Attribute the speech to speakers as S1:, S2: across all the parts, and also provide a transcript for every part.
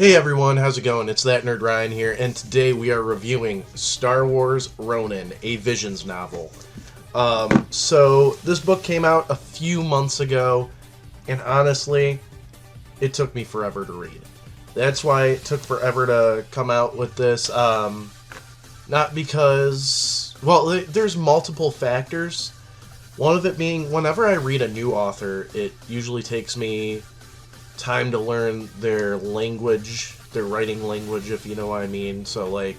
S1: Hey everyone, how's it going? It's That Nerd Ryan here, and today we are reviewing Star Wars Ronin, a Visions novel. So this book came out a few months ago, and honestly, it took me forever to read. That's why it took forever to come out with this. Not because, well, there's multiple factors. One of it being, whenever I read a new author, it usually takes me time to learn their language, their writing language, if you know what I mean. So, like,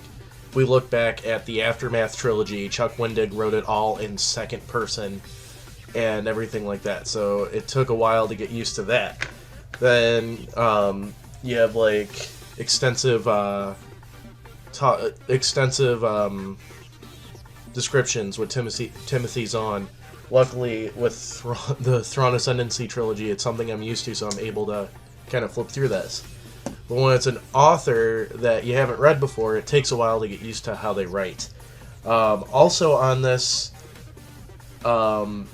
S1: if we look back at the Aftermath trilogy, Chuck Wendig wrote it all in second person and everything like that. So it took a while to get used to that. Then you have like extensive descriptions with Timothy Zahn. Luckily, with the Thrawn Ascendancy trilogy, it's something I'm used to, so I'm able to kind of flip through this. But when it's an author that you haven't read before, it takes a while to get used to how they write. Also on this, been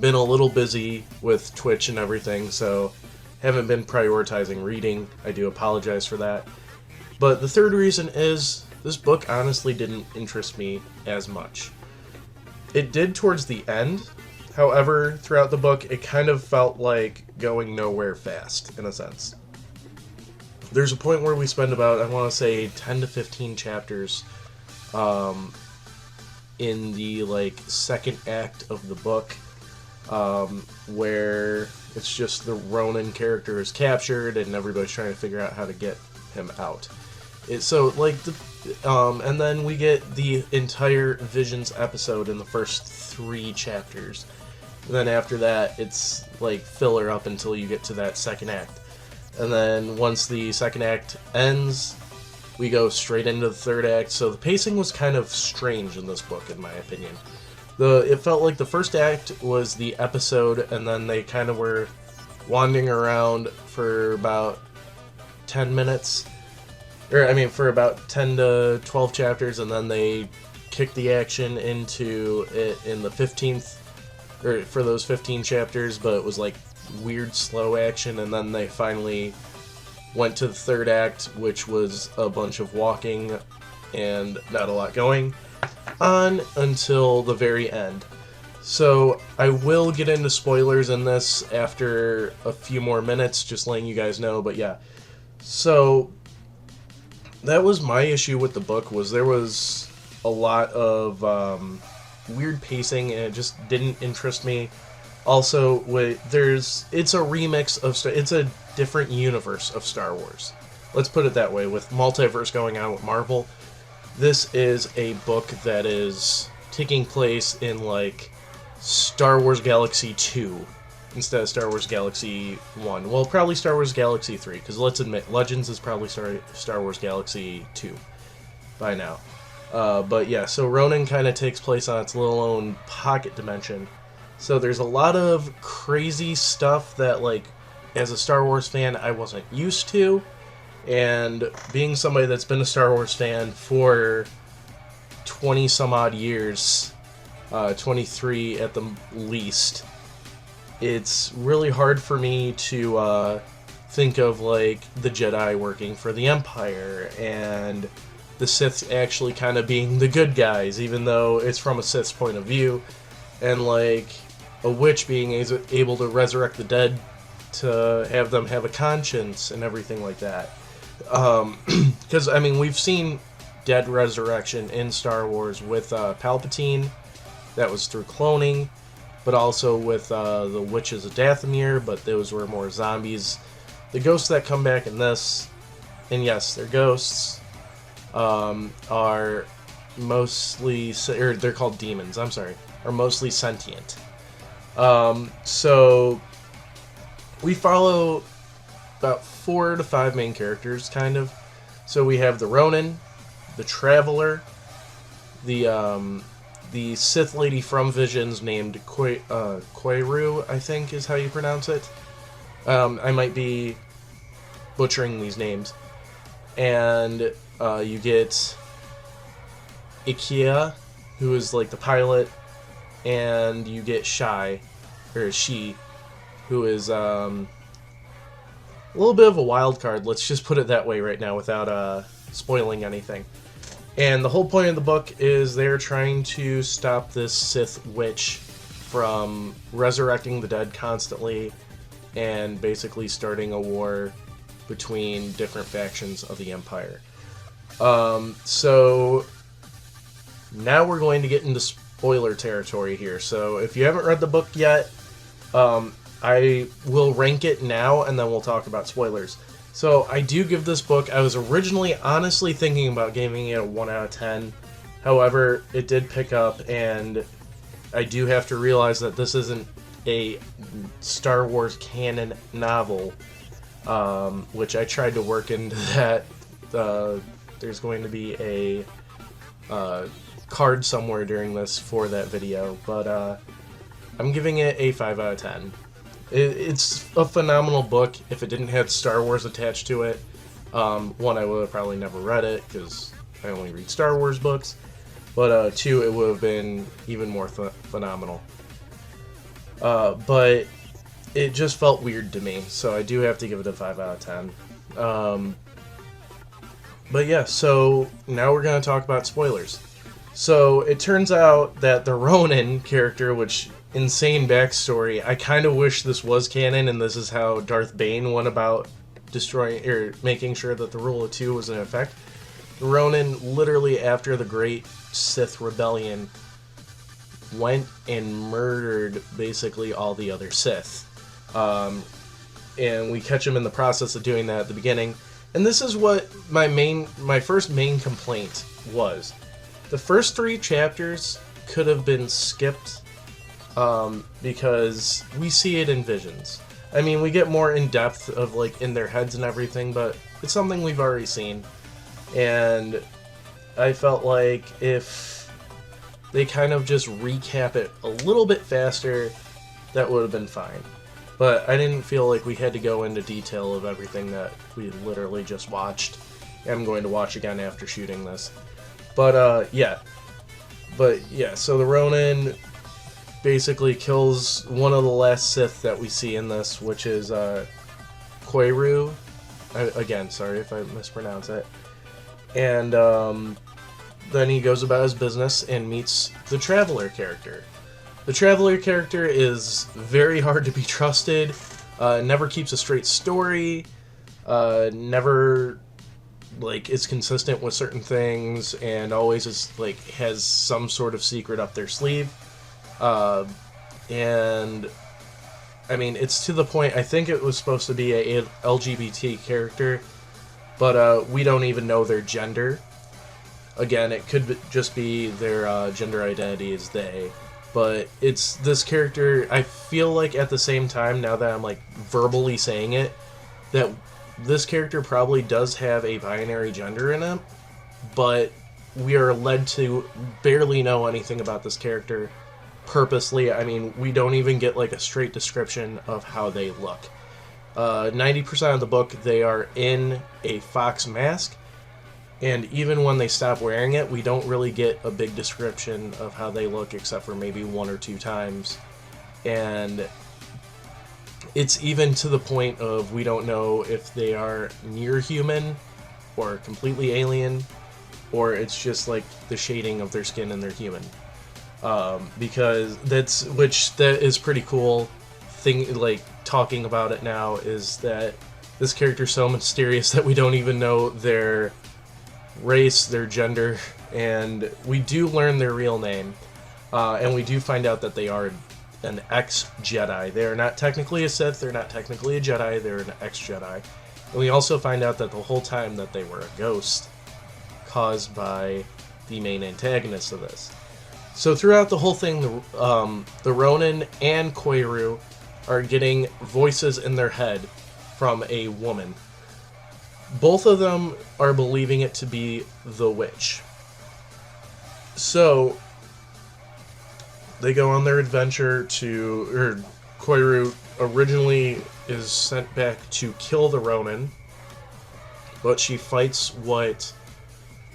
S1: a little busy with Twitch and everything, so haven't been prioritizing reading. I do apologize for that. But the third reason is, this book honestly didn't interest me as much. It did towards the end. However, throughout the book, it kind of felt like going nowhere fast, in a sense. There's a point where we spend about, I want to say, 10 to 15 chapters in the, like, second act of the book, where it's just the Ronin character is captured and everybody's trying to figure out how to get him out. And then we get the entire Visions episode in the first 3 chapters. And then after that, it's like filler up until you get to that second act. And then once the second act ends, we go straight into the third act. So the pacing was kind of strange in this book, in my opinion. It felt like the first act was the episode, and then they kind of were wandering around for about 10 minutes. For about 10 to 12 chapters, and then they kicked the action into it in the 15th, or for those 15 chapters, but it was like weird slow action, and then they finally went to the third act, which was a bunch of walking and not a lot going on until the very end. So I will get into spoilers in this after a few more minutes, just letting you guys know, but yeah. So that was my issue with the book, was there was a lot of weird pacing, and it just didn't interest me. Also, it's a remix of it's a different universe of Star Wars. Let's put it that way. With multiverse going on with Marvel, this is a book that is taking place in like Star Wars Galaxy 2 instead of Star Wars Galaxy 1. Well, probably Star Wars Galaxy 3, because let's admit, Legends is probably Star Wars Galaxy 2 by now. But yeah, so Ronin kind of takes place on its little own pocket dimension. So there's a lot of crazy stuff that, like, as a Star Wars fan, I wasn't used to. And being somebody that's been a Star Wars fan for 20 some odd years, 23 at the least, it's really hard for me to think of, like, the Jedi working for the Empire and the Sith actually kind of being the good guys, even though it's from a Sith's point of view, and, like, a witch being able to resurrect the dead to have them have a conscience and everything like that. Because, I mean, we've seen dead resurrection in Star Wars with Palpatine. That was through cloning. But also with the Witches of Dathomir, but those were more zombies. The ghosts that come back in this, and yes, they're ghosts, are mostly, or they're called demons, are mostly sentient. So we follow about 4 to 5 main characters, kind of. So we have the Ronin, the Traveler, the Sith lady from Visions named Koiru, I think is how you pronounce it. I might be butchering these names. And you get Ikea, who is like the pilot, and you get She, who is a little bit of a wild card. Let's just put it that way right now without spoiling anything. And the whole point of the book is they're trying to stop this Sith witch from resurrecting the dead constantly and basically starting a war between different factions of the Empire. So now we're going to get into spoiler territory here. So if you haven't read the book yet, I will rank it now and then we'll talk about spoilers. So I do give this book, I was originally honestly thinking about giving it a 1 out of 10. However, it did pick up, and I do have to realize that this isn't a Star Wars canon novel, which I tried to work into that. There's going to be a card somewhere during this for that video, but I'm giving it a 5 out of 10. It's a phenomenal book. If it didn't have Star Wars attached to it, one, I would have probably never read it because I only read Star Wars books, but two, it would have been even more phenomenal. But it just felt weird to me, so I do have to give it a 5 out of 10. But yeah, so now we're going to talk about spoilers. So it turns out that the Ronin character, which insane backstory, I kind of wish this was canon and this is how Darth Bane went about destroying or making sure that the rule of two was in effect. The Ronin, literally after the Great Sith Rebellion, went and murdered basically all the other Sith. And we catch him in the process of doing that at the beginning. And this is what my first main complaint was. The first 3 chapters could have been skipped because we see it in visions. I mean, we get more in depth of like in their heads and everything, but it's something we've already seen. And I felt like if they kind of just recap it a little bit faster, that would have been fine. But I didn't feel like we had to go into detail of everything that we literally just watched. I'm going to watch again after shooting this. But yeah, so the Ronin basically kills one of the last Sith that we see in this, which is Koiru. Again, sorry if I mispronounce it. And then he goes about his business and meets the Traveler character. The Traveler character is very hard to be trusted, never keeps a straight story, never like is consistent with certain things, and always is like has some sort of secret up their sleeve. And I mean, it's to the point, I think it was supposed to be a LGBT character, but we don't even know their gender. Again, it could just be their gender identity is they. But it's this character, I feel like at the same time, now that I'm like verbally saying it, that this character probably does have a binary gender in it, but we are led to barely know anything about this character purposely. I mean, we don't even get like a straight description of how they look. 90% of the book, they are in a fox mask, and even when they stop wearing it, we don't really get a big description of how they look except for maybe 1 or 2 times. And it's even to the point of we don't know if they are near human or completely alien, or it's just like the shading of their skin and they're human. Because that is pretty cool thing, like talking about it now, is that this character's so mysterious that we don't even know their race, their gender, and we do learn their real name, and we do find out that they are an ex-Jedi. They are not technically a Sith, they're not technically a Jedi, they're an ex-Jedi. And we also find out that the whole time that they were a ghost, caused by the main antagonist of this. So throughout the whole thing, the Ronin and Koiru are getting voices in their head from a woman. Both of them are believing it to be the witch. So they go on their adventure Koiru originally is sent back to kill the Ronin, but she fights what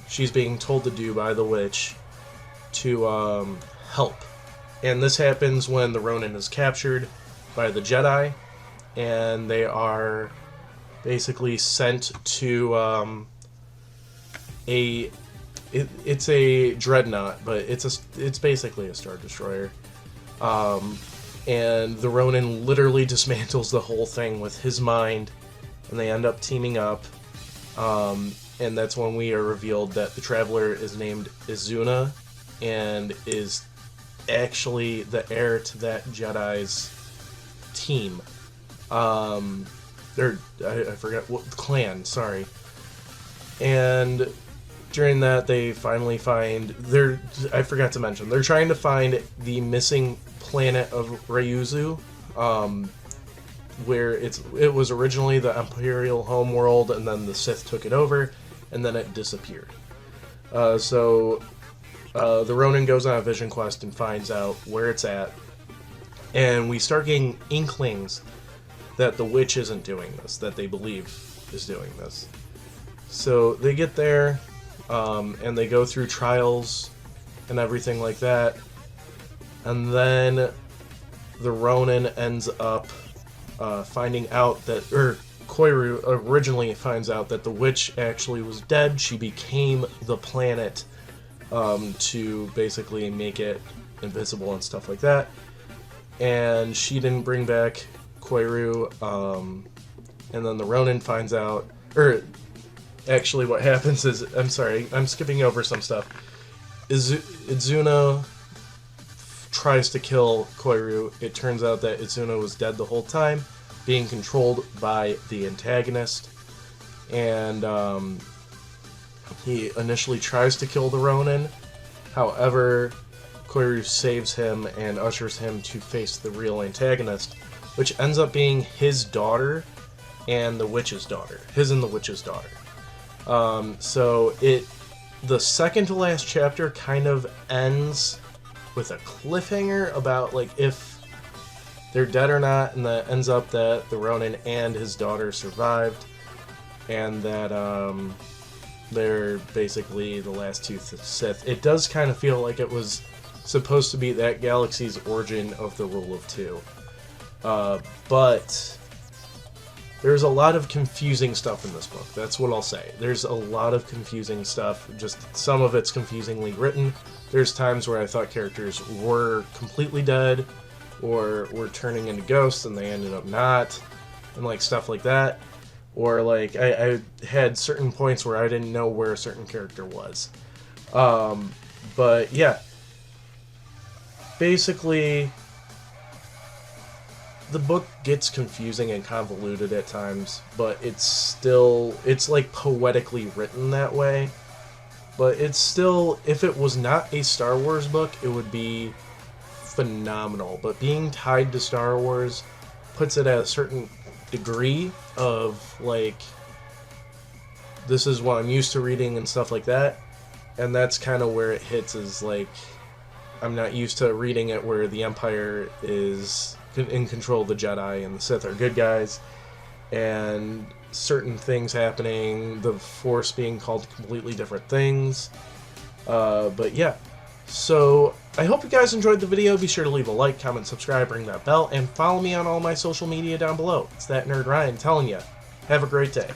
S1: she's being told to do by the witch to help. And this happens when the Ronin is captured by the Jedi, and they are basically sent to it's a dreadnought, but it's basically a Star Destroyer. And the Ronin literally dismantles the whole thing with his mind, and they end up teaming up. And that's when we are revealed that the Traveler is named Izuna, and is actually the heir to that Jedi's team. I forgot what clan. Sorry. And during that, they finally find I forgot to mention, they're trying to find the missing planet of Ryuzu, where it was originally the Imperial homeworld, and then the Sith took it over, and then it disappeared. So the Ronin goes on a vision quest and finds out where it's at, and we start getting inklings that the witch isn't doing this, that they believe is doing this. So they get there, and they go through trials and everything like that, and then the Ronin ends up finding out that, Koiru originally finds out that the witch actually was dead. She became the planet to basically make it invisible and stuff like that, and she didn't bring back Koiru, and then the Ronin finds out, actually what happens is, I'm sorry, I'm skipping over some stuff. Izuna tries to kill Koiru. It turns out that Izuna was dead the whole time, being controlled by the antagonist, and he initially tries to kill the Ronin. However, Koiru saves him and ushers him to face the real antagonist, which ends up being his daughter and the witch's daughter. His and the witch's daughter. So the second to last chapter kind of ends with a cliffhanger about like if they're dead or not, and that ends up that the Ronin and his daughter survived, and that they're basically the last two Sith. It does kind of feel like it was supposed to be that galaxy's origin of the Rule of Two. But there's a lot of confusing stuff in this book. That's what I'll say. There's a lot of confusing stuff. Just some of it's confusingly written. There's times where I thought characters were completely dead, or were turning into ghosts and they ended up not, and like stuff like that. Or like I had certain points where I didn't know where a certain character was. But yeah, basically the book gets confusing and convoluted at times, but it's like poetically written that way. But it's still, if it was not a Star Wars book, it would be phenomenal. But being tied to Star Wars puts it at a certain degree of like, this is what I'm used to reading and stuff like that. And that's kind of where it hits, is like, I'm not used to reading it where the Empire is in control of the Jedi and the Sith are good guys, and certain things happening, the Force being called completely different things. But yeah, so I hope you guys enjoyed the video. Be sure to leave a like, comment, subscribe, ring that bell, and follow me on all my social media down below. It's that nerd Ryan telling you, have a great day.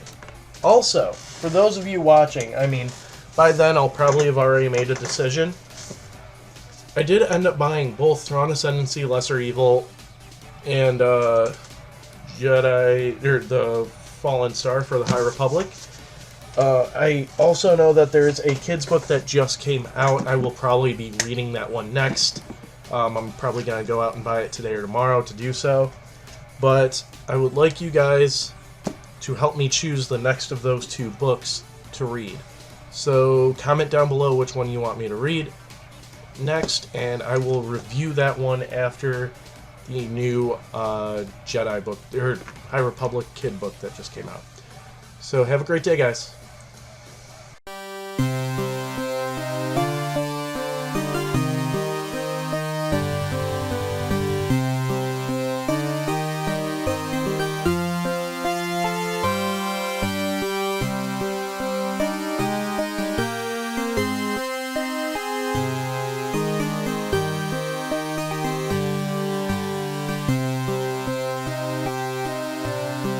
S1: Also, for those of you watching, I mean, by then I'll probably have already made a decision. I did end up buying both Thrawn Ascendancy, Lesser Evil, and Jedi, or the Fallen Star for the High Republic. I also know that there's a kids book that just came out. I will probably be reading that one next. I'm probably going to go out and buy it today or tomorrow to do so. But I would like you guys to help me choose the next of those two books to read. So comment down below which one you want me to read next, and I will review that one after the new Jedi book, or High Republic kid book that just came out. So have a great day, guys.